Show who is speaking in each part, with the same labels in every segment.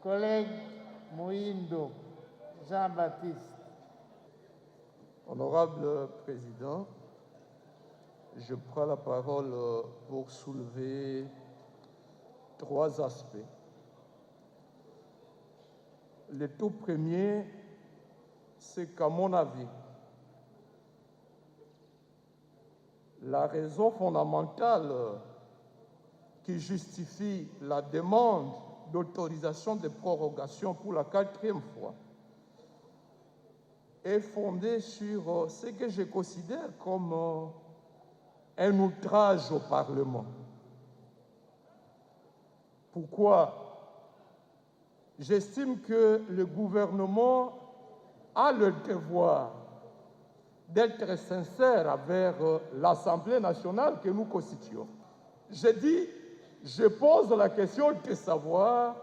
Speaker 1: Collègue Moïndo Jean-Baptiste.
Speaker 2: Honorable Président, je prends la parole pour soulever 3 aspects. Le tout premier, c'est qu'à mon avis, la raison fondamentale qui justifie la demande d'autorisation de prorogation pour la 4e fois est fondée sur ce que je considère comme un outrage au Parlement. Pourquoi? J'estime que le gouvernement a le devoir d'être sincère envers l'Assemblée nationale que nous constituons. Je pose la question de savoir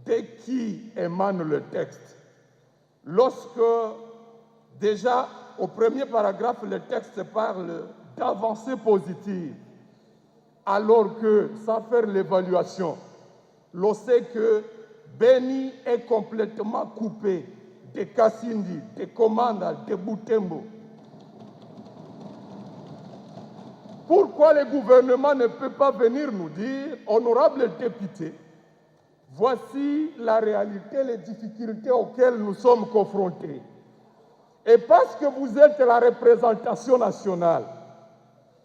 Speaker 2: de qui émane le texte. Lorsque, déjà, au premier paragraphe, le texte parle d'avancées positives, alors que, sans faire l'évaluation, l'on sait que Beni est complètement coupé de Kassindi, de Komanda, de Butembo. Pourquoi le gouvernement ne peut pas venir nous dire, honorable député, voici la réalité, les difficultés auxquelles nous sommes confrontés. Et parce que vous êtes la représentation nationale,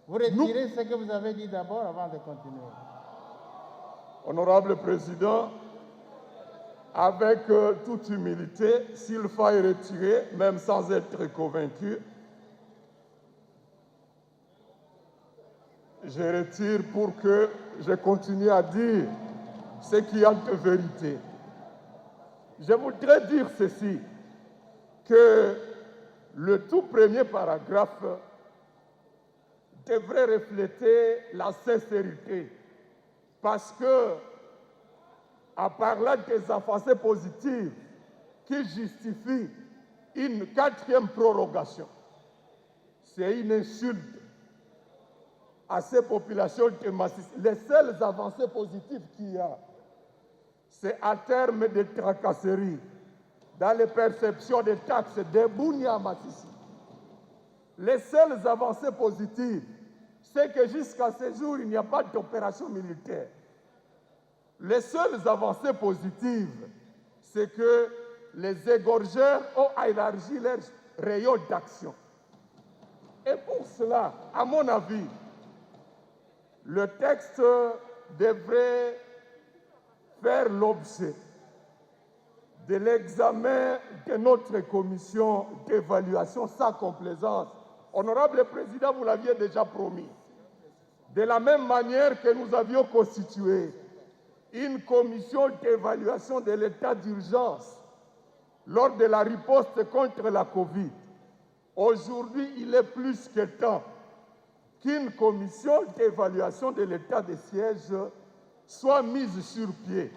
Speaker 1: vous retirez ce que vous avez dit d'abord avant de continuer.
Speaker 2: Honorable Président, avec toute humilité, s'il faille retirer, même sans être convaincu, je retire pour que je continue à dire ce qui a de vérité. Je voudrais dire ceci, que le tout premier paragraphe devrait refléter la sincérité, parce que, en parlant des avancées positives qui justifient une 4e prorogation, c'est une insulte à ces populations de Massissi. Les seules avancées positives qu'il y a, c'est à terme de tracasseries dans les perceptions des taxes de Bunia à Massissi. Les seules avancées positives, c'est que jusqu'à ce jour, il n'y a pas d'opération militaire. Les seules avancées positives, c'est que les égorgeurs ont élargi leur rayon d'action. Et pour cela, à mon avis, le texte devrait faire l'objet de l'examen de notre commission d'évaluation sans complaisance. Honorable Président, vous l'aviez déjà promis. De la même manière que nous avions constitué une commission d'évaluation de l'état d'urgence lors de la riposte contre la Covid. Aujourd'hui, il est plus que temps qu'une commission d'évaluation de l'état de siège soit mise sur pied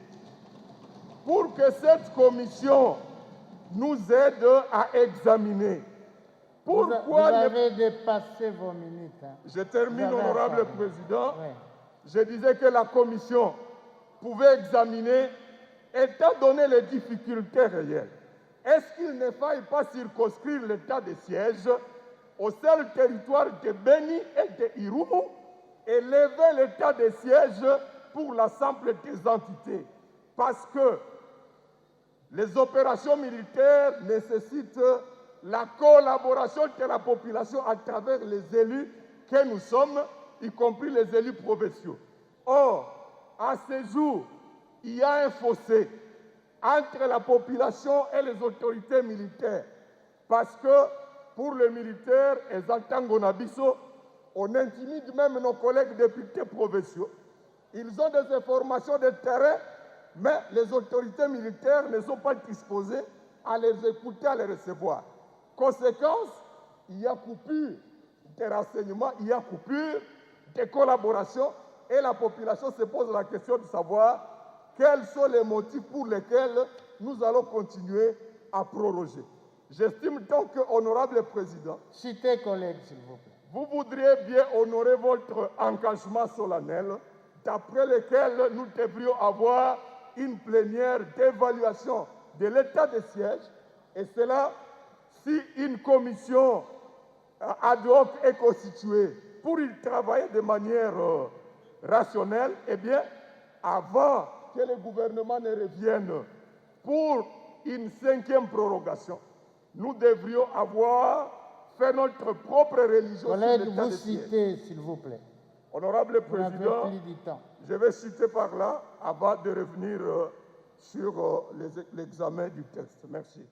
Speaker 2: pour que cette commission nous aide à examiner pourquoi...
Speaker 1: Vous avez dépassé vos minutes.
Speaker 2: Je termine, honorable Président. Oui. Je disais que la commission pouvait examiner, étant donné les difficultés réelles, est-ce qu'il ne faille pas circonscrire l'état de siège au seul territoire de Beni et de Irumu et lever l'état de siège pour l'ensemble des entités? Parce que les opérations militaires nécessitent la collaboration de la population à travers les élus que nous sommes, y compris les élus provinciaux. Or, à ce jour, il y a un fossé entre la population et les autorités militaires. Parce que pour les militaires, on intimide même nos collègues députés provinciaux. Ils ont des informations de terrain, mais les autorités militaires ne sont pas disposées à les écouter, à les recevoir. Conséquence, il y a coupure des renseignements, il y a coupure des collaborations, et la population se pose la question de savoir quels sont les motifs pour lesquels nous allons continuer à proroger. J'estime donc, honorable Président,
Speaker 1: citez collègue, s'il vous plaît.
Speaker 2: Vous voudriez bien honorer votre engagement solennel, d'après lequel nous devrions avoir une plénière d'évaluation de l'état de siège, et cela, si une commission ad hoc est constituée pour y travailler de manière rationnelle, eh bien, avant que le gouvernement ne revienne pour une 5e prorogation, nous devrions avoir fait notre propre religion sur l'état
Speaker 1: Collègue, vous
Speaker 2: de siège.
Speaker 1: citez, s'il vous plaît.
Speaker 2: Honorable
Speaker 1: Vous n'avez
Speaker 2: Président,
Speaker 1: plus du temps.
Speaker 2: je vais citer par là avant de revenir sur l'examen du texte. Merci.